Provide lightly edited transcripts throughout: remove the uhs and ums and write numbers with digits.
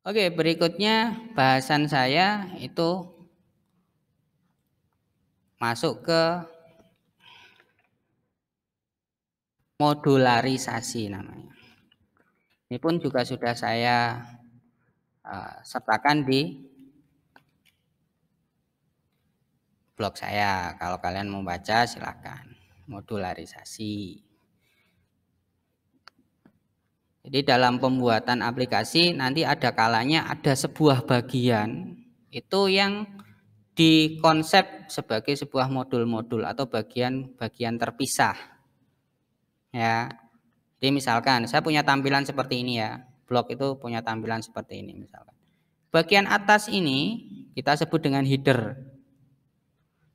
Oke, berikutnya bahasan saya itu masuk ke modularisasi namanya. Ini pun juga sudah saya sertakan di blog saya. Kalau kalian mau baca silakan. Modularisasi. Jadi dalam pembuatan aplikasi nanti ada kalanya ada sebuah bagian itu yang dikonsep sebagai sebuah modul-modul atau bagian-bagian terpisah. Ya. Jadi misalkan saya punya tampilan seperti ini ya. Blog itu punya tampilan seperti ini misalkan. Bagian atas ini kita sebut dengan header.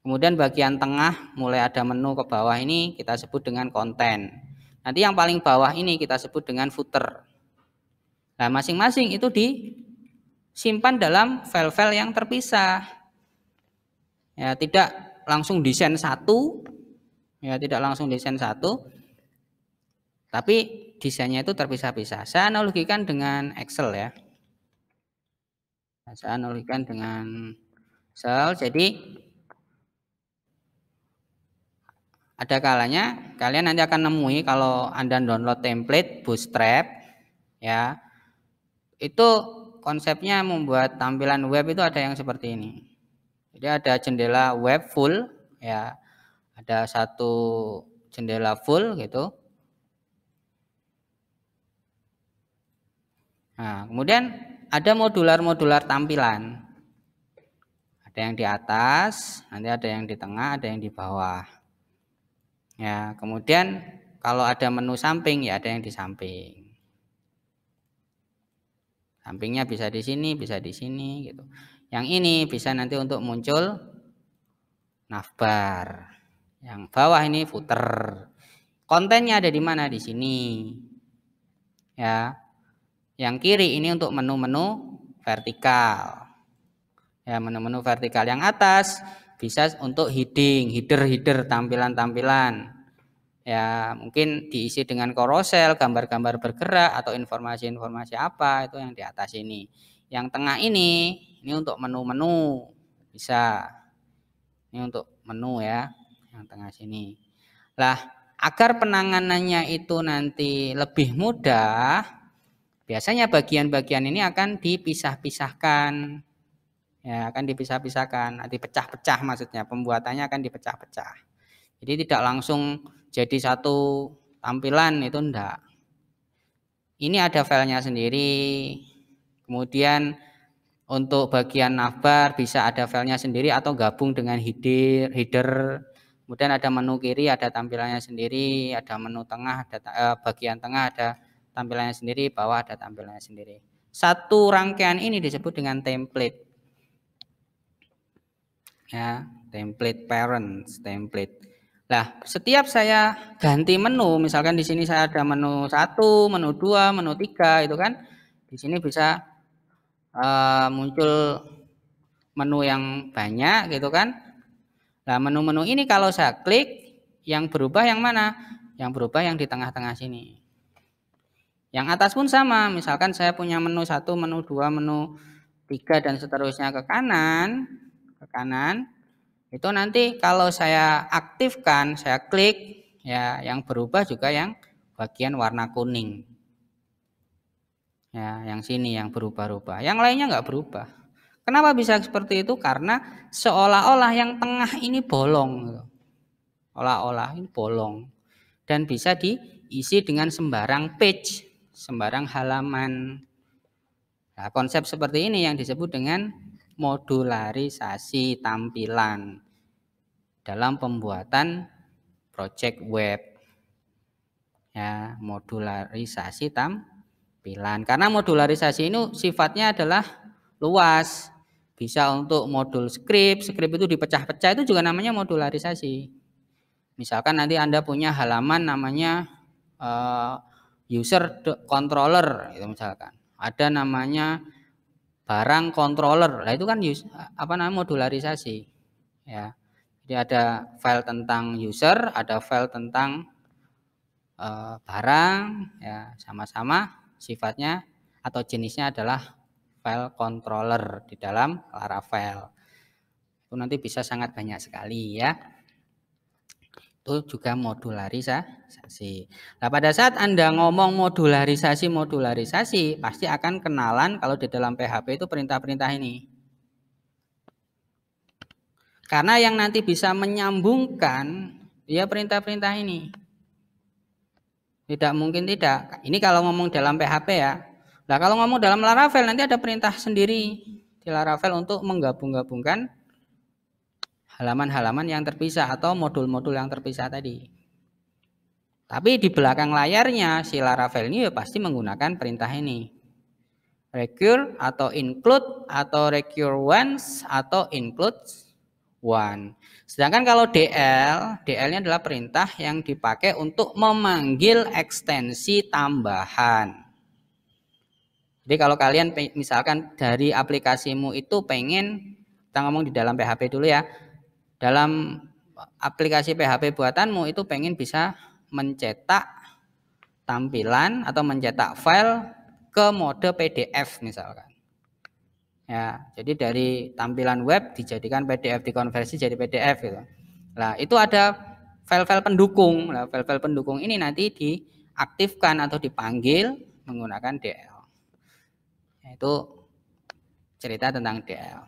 Kemudian bagian tengah mulai ada menu ke bawah ini kita sebut dengan konten. Nanti yang paling bawah ini kita sebut dengan footer. Nah, masing-masing itu disimpan dalam file-file yang terpisah. Ya, tidak langsung desain satu. Ya, tidak langsung desain satu. Tapi desainnya itu terpisah-pisah. Saya analogikan dengan Excel ya. Saya analogikan dengan Excel. Jadi ada kalanya kalian nanti akan nemui kalau Anda download template Bootstrap ya. Itu konsepnya membuat tampilan web itu ada yang seperti ini. Jadi ada jendela web full ya. Ada satu jendela full gitu. Nah, kemudian ada modular-modular tampilan. Ada yang di atas, nanti ada yang di tengah, ada yang di bawah. Ya, kemudian kalau ada menu samping ya ada yang di samping. Sampingnya bisa di sini gitu. Yang ini bisa nanti untuk muncul navbar. Yang bawah ini footer. Kontennya ada di mana? Di sini. Ya. Yang kiri ini untuk menu-menu vertikal. Ya, menu-menu vertikal. Yang atas bisa untuk header tampilan-tampilan. Ya, mungkin diisi dengan carousel, gambar-gambar bergerak atau informasi-informasi apa itu yang di atas ini. Yang tengah ini untuk menu-menu bisa. Ini untuk menu ya, yang tengah sini. Lah, agar penanganannya itu nanti lebih mudah, biasanya bagian-bagian ini akan dipisah-pisahkan. Ya, akan dipisah-pisahkan, dipecah-pecah maksudnya, pembuatannya akan dipecah-pecah. Jadi tidak langsung jadi satu tampilan itu enggak. Ini ada filenya sendiri. Kemudian untuk bagian navbar bisa ada filenya sendiri atau gabung dengan header. Kemudian ada menu kiri ada tampilannya sendiri, ada menu tengah ada bagian tengah ada tampilannya sendiri, bawah ada tampilannya sendiri. Satu rangkaian ini disebut dengan template. Ya, template parents, template. Nah, setiap saya ganti menu, misalkan di sini saya ada menu 1, menu 2, menu 3 itu kan. Di sini bisa muncul menu yang banyak gitu kan. Nah, menu-menu ini kalau saya klik yang berubah yang mana? Yang berubah yang di tengah-tengah sini. Yang atas pun sama, misalkan saya punya menu 1, menu 2, menu 3 dan seterusnya ke kanan, itu nanti kalau saya aktifkan, saya klik ya yang berubah juga yang bagian warna kuning. Ya, yang sini yang berubah-ubah. Yang lainnya enggak berubah. Kenapa bisa seperti itu? Karena seolah-olah yang tengah ini bolong. Olah-olah ini bolong. Dan bisa diisi dengan sembarang page, sembarang halaman. Nah, konsep seperti ini yang disebut dengan modularisasi tampilan dalam pembuatan project web. Ya, modularisasi tampilan. Karena modularisasi ini sifatnya adalah luas. Bisa untuk modul script itu dipecah-pecah itu juga namanya modularisasi. Misalkan nanti Anda punya halaman namanya user controller itu misalkan. Ada namanya barang controller. Nah, itu kan modularisasi. Ya. Jadi ada file tentang user, ada file tentang barang ya, sama-sama sifatnya atau jenisnya adalah file controller di dalam Laravel. Itu nanti bisa sangat banyak sekali ya. Itu juga modularisasi. Nah, pada saat Anda ngomong modularisasi, pasti akan kenalan kalau di dalam PHP itu perintah-perintah ini. Karena yang nanti bisa menyambungkan ya perintah-perintah ini. Tidak mungkin tidak. Ini kalau ngomong dalam PHP ya. Nah, kalau ngomong dalam Laravel nanti ada perintah sendiri di Laravel untuk menggabung-gabungkan halaman-halaman yang terpisah atau modul-modul yang terpisah tadi. Tapi di belakang layarnya si Laravel ini ya pasti menggunakan perintah ini. Recur atau include atau recur once atau include one. Sedangkan kalau DL-nya adalah perintah yang dipakai untuk memanggil ekstensi tambahan. Jadi kalau kalian misalkan dari aplikasimu itu pengen, kita ngomong di dalam PHP dulu ya. Dalam aplikasi PHP buatanmu itu pengen bisa mencetak tampilan atau mencetak file ke mode PDF misalkan. Ya, jadi dari tampilan web dijadikan PDF, dikonversi jadi PDF gitu. Nah, itu ada file-file pendukung. Nah, file-file pendukung ini nanti diaktifkan atau dipanggil menggunakan DL. Itu cerita tentang DL.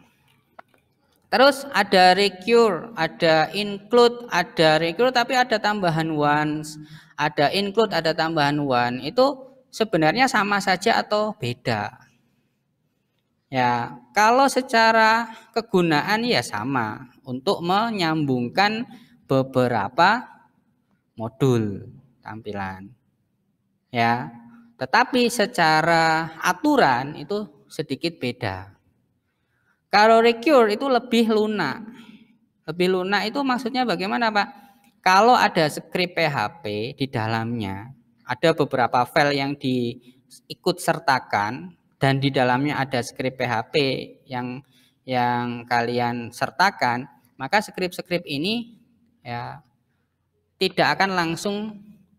Terus ada recur, ada include, ada recur tapi ada tambahan once, ada include, ada tambahan one. Itu sebenarnya sama saja atau beda? Ya, kalau secara kegunaan ya sama untuk menyambungkan beberapa modul tampilan. Ya, tetapi secara aturan itu sedikit beda. Kalau recur itu lebih lunak. Lebih lunak itu maksudnya bagaimana, Pak? Kalau ada script PHP di dalamnya, ada beberapa file yang diikut sertakan dan di dalamnya ada script PHP yang kalian sertakan, maka script-script ini ya tidak akan langsung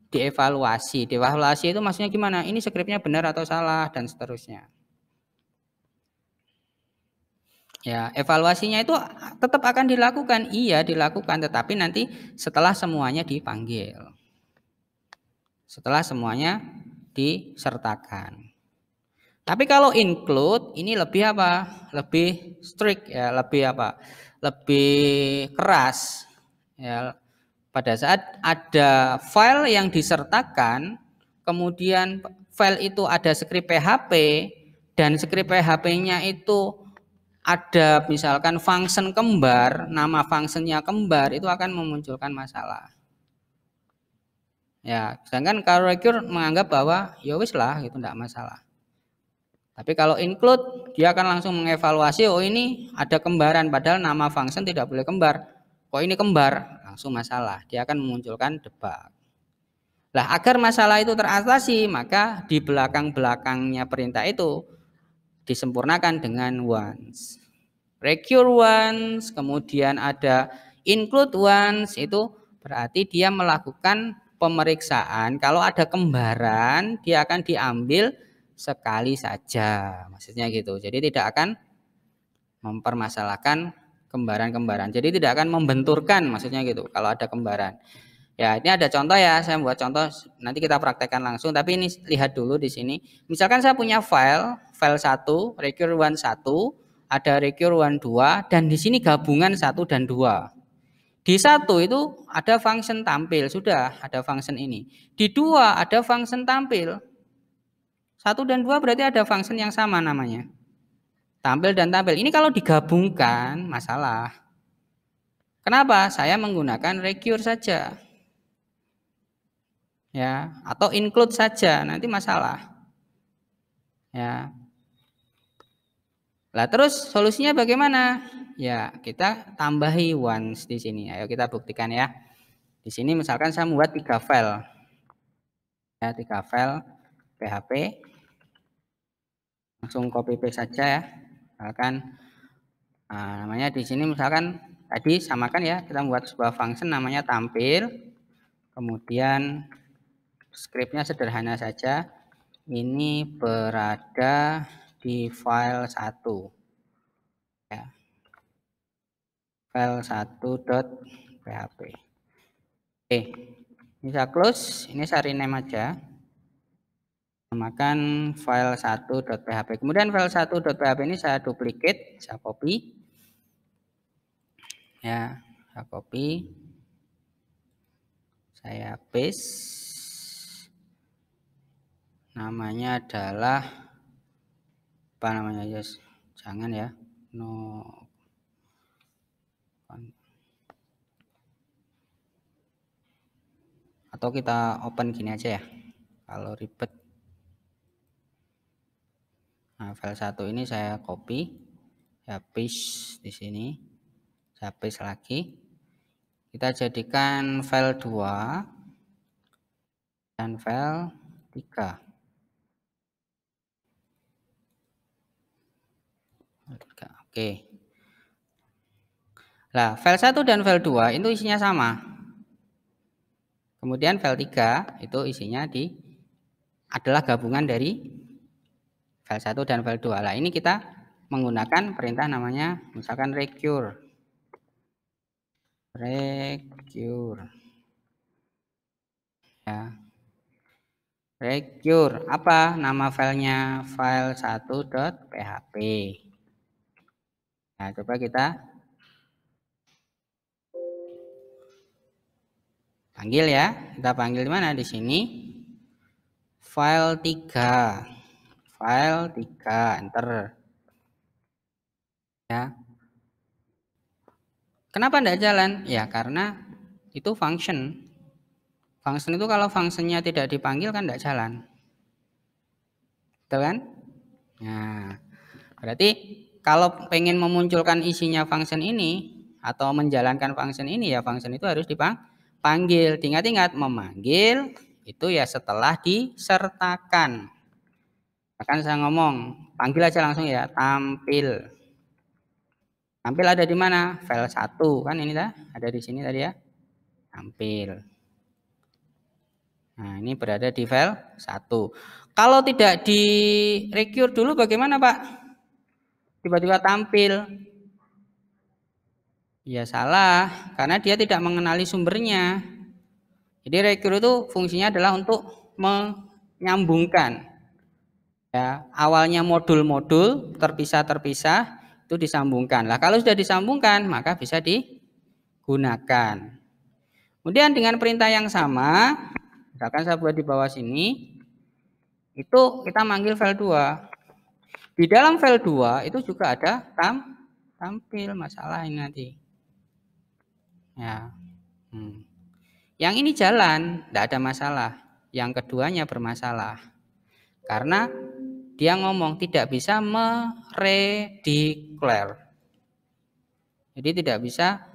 dievaluasi. Dievaluasi itu maksudnya gimana? Ini scriptnya benar atau salah dan seterusnya. Ya, evaluasinya itu tetap akan dilakukan, iya dilakukan, tetapi nanti setelah semuanya dipanggil, setelah semuanya disertakan. Tapi kalau include ini lebih apa? Lebih strict ya, lebih apa? Lebih keras. Ya, pada saat ada file yang disertakan, kemudian file itu ada script PHP dan script PHP-nya itu ada misalkan function kembar, nama functionnya kembar, itu akan memunculkan masalah. Ya, sedangkan kalau recur menganggap bahwa ya wis lah, itu tidak masalah. Tapi kalau include, dia akan langsung mengevaluasi, oh ini ada kembaran, padahal nama function tidak boleh kembar. Kok ini kembar? Langsung masalah. Dia akan memunculkan debug. Nah, agar masalah itu teratasi, maka di belakang-belakangnya perintah itu disempurnakan dengan once. Recur once, kemudian ada include once, itu berarti dia melakukan pemeriksaan. Kalau ada kembaran, dia akan diambil sekali saja, maksudnya gitu. Jadi tidak akan mempermasalahkan kembaran-kembaran. Jadi tidak akan membenturkan, maksudnya gitu. Kalau ada kembaran. Ya, ini ada contoh ya. Saya buat contoh. Nanti kita praktekkan langsung. Tapi ini lihat dulu di sini. Misalkan saya punya file 1, recur one 1, ada recur one 2, dan di sini gabungan 1 dan 2. Di 1 itu ada function tampil, sudah ada function ini. Di 2 ada function tampil. 1 dan 2 berarti ada function yang sama namanya. Tampil dan tampil. Ini kalau digabungkan masalah. Kenapa? Saya menggunakan recur saja. Ya, atau include saja, nanti masalah. Ya. Lah terus solusinya bagaimana? Ya, kita tambahi once di sini. Ayo kita buktikan ya. Di sini misalkan saya membuat 3 file. Ya, 3 file PHP. Langsung copy paste saja ya. Misalkan namanya di sini misalkan tadi samakan ya, kita membuat sebuah function namanya tampil. Kemudian scriptnya sederhana saja. Ini berada di file 1 ya. File 1.php. Oke, ini saya close, ini saya rename aja. Namakan file 1.php. Kemudian file 1.php ini saya duplicate, saya copy. Ya, saya copy. Saya paste. Namanya adalah apa namanya, yes? Jangan ya. No. Atau kita open gini aja ya. Kalau ribet. Nah, file 1 ini saya copy, saya paste di sini. Saya paste lagi. Kita jadikan file 2 dan file 3. Oke. Nah, file 1 dan file 2 itu isinya sama. Kemudian file 3 itu isinya adalah gabungan dari file 1 dan file 2. Nah, ini kita menggunakan perintah namanya misalkan recure. Recure. Ya. Recure. Apa nama filenya? File 1.php. Nah, coba kita panggil ya. Kita panggil di mana? Di sini. File 3. File 3, enter. Ya. Kenapa tidak jalan? Ya, karena itu function. Function itu kalau fungsinya tidak dipanggil kan tidak jalan. Betul kan? Nah, berarti kalau pengen memunculkan isinya function ini atau menjalankan function ini ya function itu harus dipanggil. Ingat-ingat, memanggil itu ya setelah disertakan. Akan saya ngomong, panggil aja langsung ya, tampil. Tampil ada di mana? File 1 kan ini dah, ada di sini tadi ya. Tampil. Nah, ini berada di file 1. Kalau tidak di recure dulu bagaimana, Pak? Tiba-tiba tampil. Ya salah, karena dia tidak mengenali sumbernya. Jadi recure itu fungsinya adalah untuk menyambungkan. Ya, awalnya modul-modul terpisah-terpisah itu disambungkan. Lah kalau sudah disambungkan, maka bisa digunakan. Kemudian dengan perintah yang sama, misalkan saya buat di bawah sini, itu kita manggil file 2. Di dalam file 2 itu juga ada tampil, masalah ini nanti. Ya. Yang ini jalan, tidak ada masalah. Yang keduanya bermasalah. Karena dia ngomong tidak bisa meredeclare. Jadi tidak bisa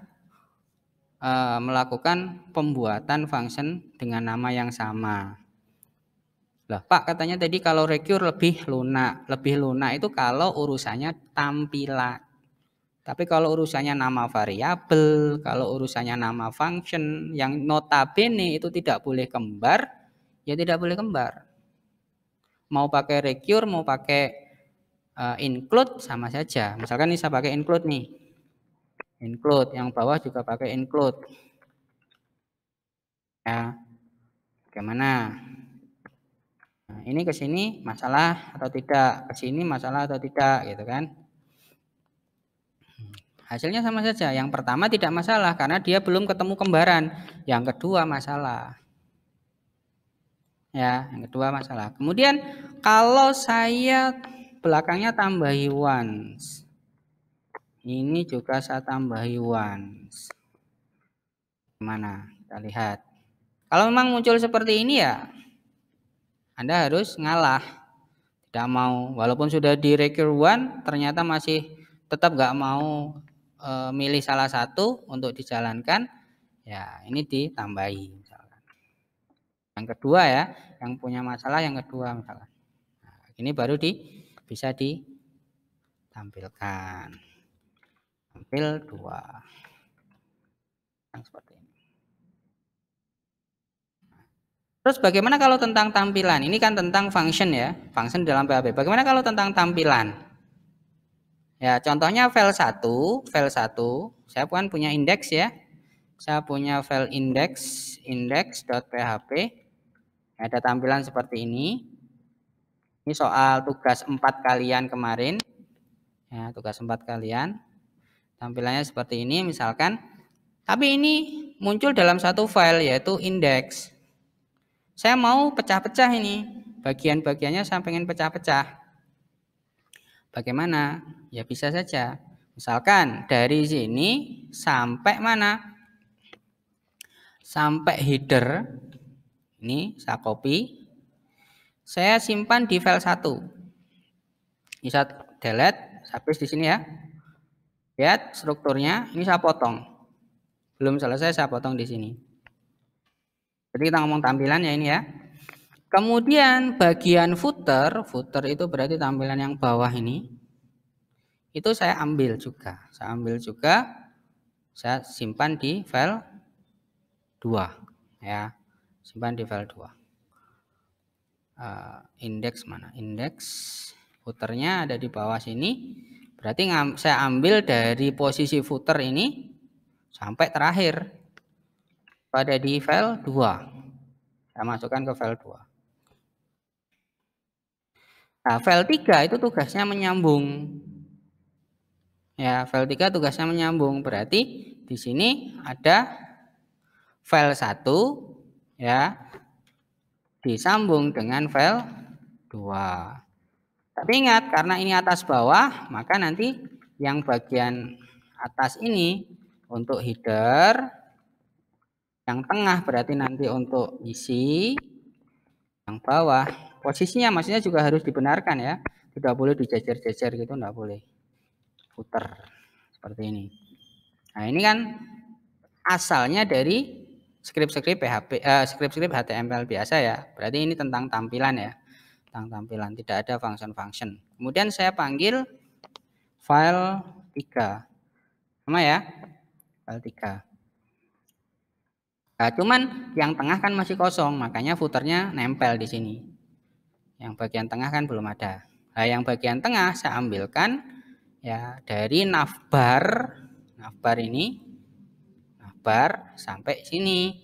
melakukan pembuatan function dengan nama yang sama. Lah, Pak katanya tadi kalau recure lebih lunak. Lebih lunak itu kalau urusannya tampilan. Tapi kalau urusannya nama variabel, kalau urusannya nama function yang notabene itu tidak boleh kembar, ya tidak boleh kembar. Mau pakai recure, mau pakai include sama saja. Misalkan ini saya pakai include nih. Include, yang bawah juga pakai include. Ya. Bagaimana? Nah, ini ke sini masalah atau tidak? Ke sini masalah atau tidak gitu kan? Hasilnya sama saja. Yang pertama tidak masalah karena dia belum ketemu kembaran. Yang kedua masalah. Ya, yang kedua masalah. Kemudian kalau saya belakangnya tambahi once. Ini juga saya tambahi once. Gimana? Kita lihat. Kalau memang muncul seperti ini ya Anda harus ngalah. Tidak mau, walaupun sudah di recure one ternyata masih tetap nggak mau milih salah satu untuk dijalankan, ya ini ditambahi misalkan. Yang kedua ya, yang punya masalah yang kedua misalkan. Nah, ini baru bisa ditampilkan. Tampil 2. Yang seperti ini. Terus bagaimana kalau tentang tampilan? Ini kan tentang function ya, function dalam PHP. Bagaimana kalau tentang tampilan? Ya, contohnya file 1, saya kan punya indeks ya. Saya punya file index.php. Ada tampilan seperti ini. Ini soal tugas 4 kalian kemarin. Ya, tugas 4 kalian. Tampilannya seperti ini misalkan. Tapi ini muncul dalam satu file yaitu index. Saya mau pecah-pecah ini. Bagian-bagiannya saya pengen pecah-pecah. Bagaimana? Ya bisa saja. Misalkan dari sini sampai mana? Sampai header. Ini saya copy. Saya simpan di file 1. Bisa delete, habis di sini ya. Lihat strukturnya, ini saya potong. Belum selesai saya potong di sini. Jadi kita ngomong tampilan ya ini ya. Kemudian bagian footer itu berarti tampilan yang bawah ini. Itu saya ambil juga. Saya simpan di file 2 ya. Simpan di file 2. Indeks mana? Indeks footernya ada di bawah sini. Berarti saya ambil dari posisi footer ini sampai terakhir pada di file 2. Saya masukkan ke file 2. Nah, file 3 itu tugasnya menyambung. Ya, file 3 tugasnya menyambung. Berarti di sini ada file 1 ya disambung dengan file 2. Tapi ingat, karena ini atas bawah, maka nanti yang bagian atas ini untuk header, yang tengah berarti nanti untuk isi, yang bawah posisinya maksudnya juga harus dibenarkan ya, tidak boleh dijejer-jejer gitu, tidak boleh. Footer seperti ini. Nah ini kan asalnya dari script-script PHP, script-script HTML biasa ya. Berarti ini tentang tampilan ya, tentang tampilan, tidak ada function-function. Kemudian saya panggil file 3, sama ya, file 3. Nah, cuman yang tengah kan masih kosong, makanya footernya nempel di sini. Yang bagian tengah kan belum ada. Nah, yang bagian tengah saya ambilkan ya dari navbar ini, navbar sampai sini.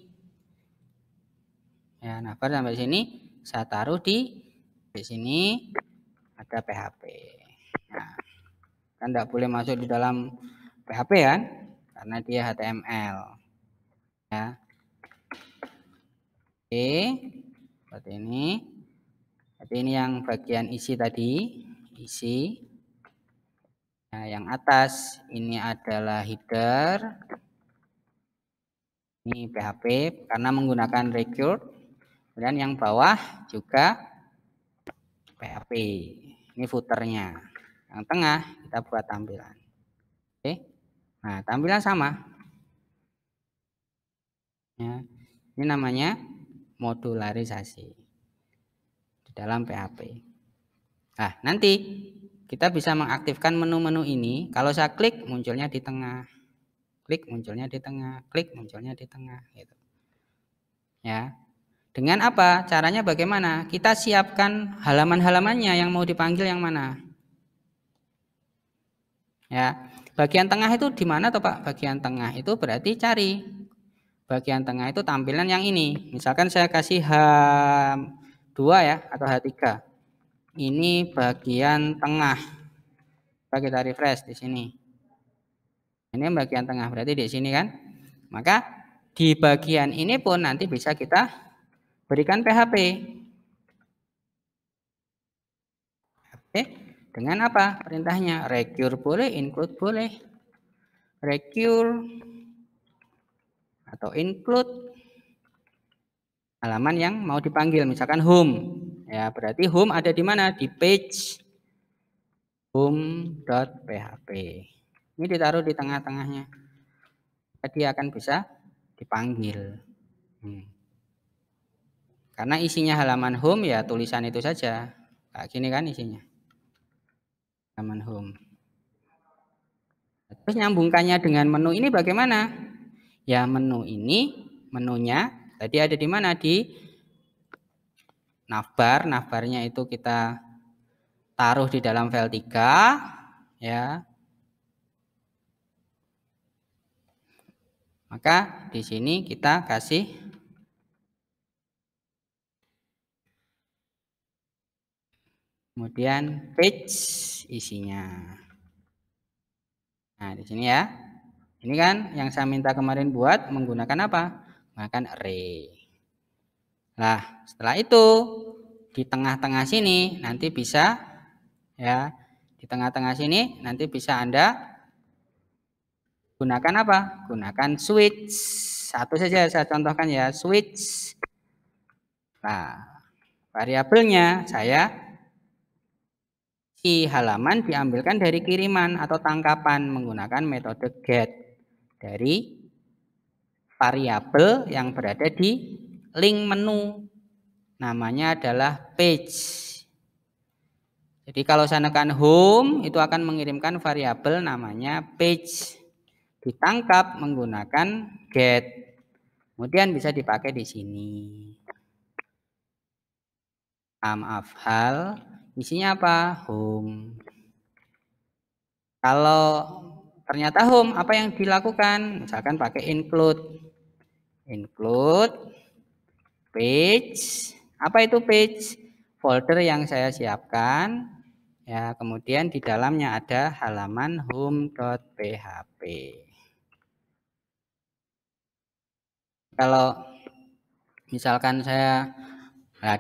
Ya, navbar sampai sini saya taruh di sini ada PHP. Nah, kan tidak boleh masuk di dalam PHP kan, karena dia HTML. Ya. Oke, seperti ini. Jadi ini yang bagian isi tadi, isi. Nah, yang atas ini adalah header. Ini PHP karena menggunakan record. Kemudian yang bawah juga PHP. Ini footernya. Yang tengah kita buat tampilan. Oke. Nah, tampilan sama. Ya. Ini namanya modularisasi di dalam PHP. Nah, nanti kita bisa mengaktifkan menu-menu ini. Kalau saya klik, munculnya di tengah. Klik, munculnya di tengah. Klik, munculnya di tengah. Gitu. Ya. Dengan apa? Caranya bagaimana? Kita siapkan halaman-halamannya yang mau dipanggil yang mana. Ya. Bagian tengah itu di mana toh Pak? Bagian tengah itu berarti cari. Bagian tengah itu tampilan yang ini. Misalkan saya kasih H2 ya atau H3. Ini bagian tengah. Kita refresh di sini. Ini bagian tengah berarti di sini kan. Maka di bagian ini pun nanti bisa kita berikan PHP. Oke, dengan apa perintahnya? Recur boleh, include boleh. Recur atau include halaman yang mau dipanggil, misalkan home. Ya, berarti home ada di mana? Di page home.php. Ini ditaruh di tengah-tengahnya. Dia akan bisa dipanggil. Karena isinya halaman home ya tulisan itu saja. Kayak gini kan isinya. Halaman home. Terus nyambungkannya dengan menu ini bagaimana? Ya menu ini, menunya tadi ada di mana? Di navbar. Navbarnya itu kita taruh di dalam file 3 ya. Maka di sini kita kasih kemudian page isinya. Nah, di sini ya. Ini kan yang saya minta kemarin buat menggunakan apa? Menggunakan array. Nah, setelah itu di tengah-tengah sini nanti bisa ya. Di tengah-tengah sini nanti bisa Anda gunakan apa? Gunakan switch. Satu saja saya contohkan ya, switch. Nah, variabelnya saya si halaman diambilkan dari kiriman atau tangkapan menggunakan metode get dari variabel yang berada di link menu. Namanya adalah page. Jadi kalau saya tekan home itu akan mengirimkan variabel namanya page. Ditangkap menggunakan get. Kemudian bisa dipakai di sini. Maaf, hal isinya apa? Home. Kalau ternyata home, apa yang dilakukan? Misalkan pakai include page. Apa itu page? Folder yang saya siapkan. Ya, kemudian di dalamnya ada halaman home.php. Kalau misalkan saya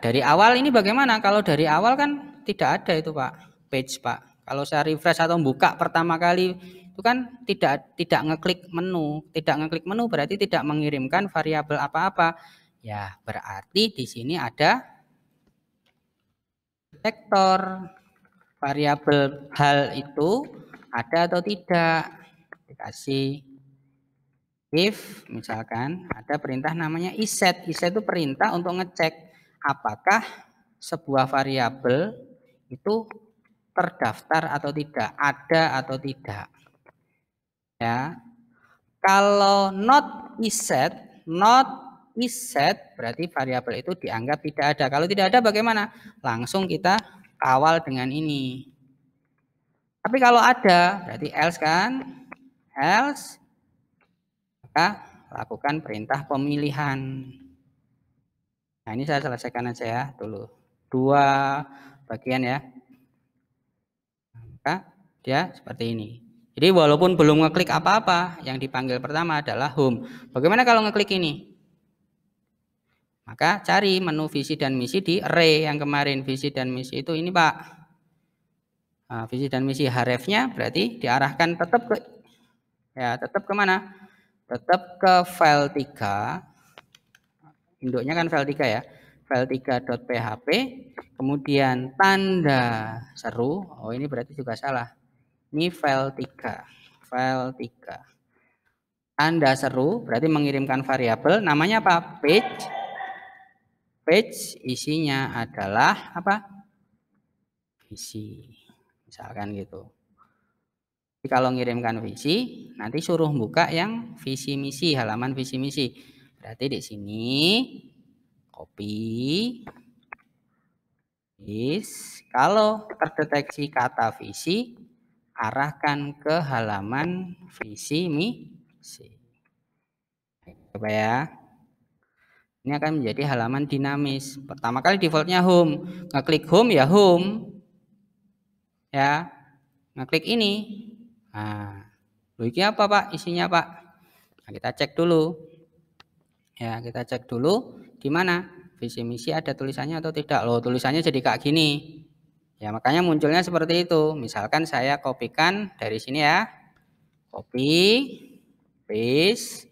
dari awal ini bagaimana? Kalau dari awal kan tidak ada itu Pak, page Pak. Kalau saya refresh atau buka pertama kali itu kan tidak ngeklik menu. Tidak ngeklik menu berarti tidak mengirimkan variabel apa-apa. Ya, berarti di sini ada detektor variabel hal itu ada atau tidak. Dikasih if misalkan ada perintah namanya iset. Iset itu perintah untuk ngecek apakah sebuah variabel itu terdaftar atau tidak, ada atau tidak. Ya. Kalau not iset berarti variabel itu dianggap tidak ada. Kalau tidak ada bagaimana? Langsung kita kawal dengan ini. Tapi kalau ada berarti else kan? Else maka lakukan perintah pemilihan. Nah, ini saya selesaikan aja ya dulu. 2 bagian ya. Maka dia seperti ini. Jadi walaupun belum ngeklik apa-apa, yang dipanggil pertama adalah home. Bagaimana kalau ngeklik ini? Maka cari menu visi dan misi di array yang kemarin. Visi dan misi itu ini Pak. Nah, visi dan misi hrefnya berarti diarahkan tetap ke kemana? Tetap ke file 3. Induknya kan file 3 ya. File 3.php. Kemudian tanda seru. Oh ini berarti juga salah. Ini file 3. File 3. Tanda seru berarti mengirimkan variabel. Namanya apa? Page. Page isinya adalah apa? Visi. Misalkan gitu. Jadi kalau ngirimkan visi, nanti suruh buka yang visi misi, halaman visi misi. Berarti di sini copy. Kalau terdeteksi kata visi, arahkan ke halaman visi misi. Coba ya. Ini akan menjadi halaman dinamis. Pertama kali defaultnya home. Ngeklik home ya home. Ya. Ngeklik ini. Nah, ini apa Pak? Isinya Pak. Nah, kita cek dulu. Ya, kita cek dulu di mana visi misi ada tulisannya atau tidak. Loh, tulisannya jadi kayak gini. Ya, makanya munculnya seperti itu. Misalkan saya kopikan dari sini ya. Copy, paste.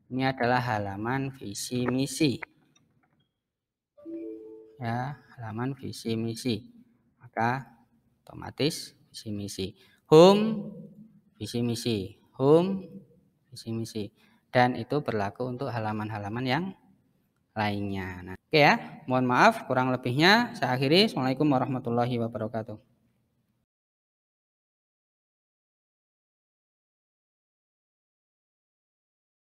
Ini adalah halaman visi misi. Ya, halaman visi misi. Maka otomatis visi misi. Home, visi misi. Home, visi misi. Dan itu berlaku untuk halaman-halaman yang lainnya. Nah, oke ya, mohon maaf kurang lebihnya saya akhiri. Assalamualaikum warahmatullahi wabarakatuh.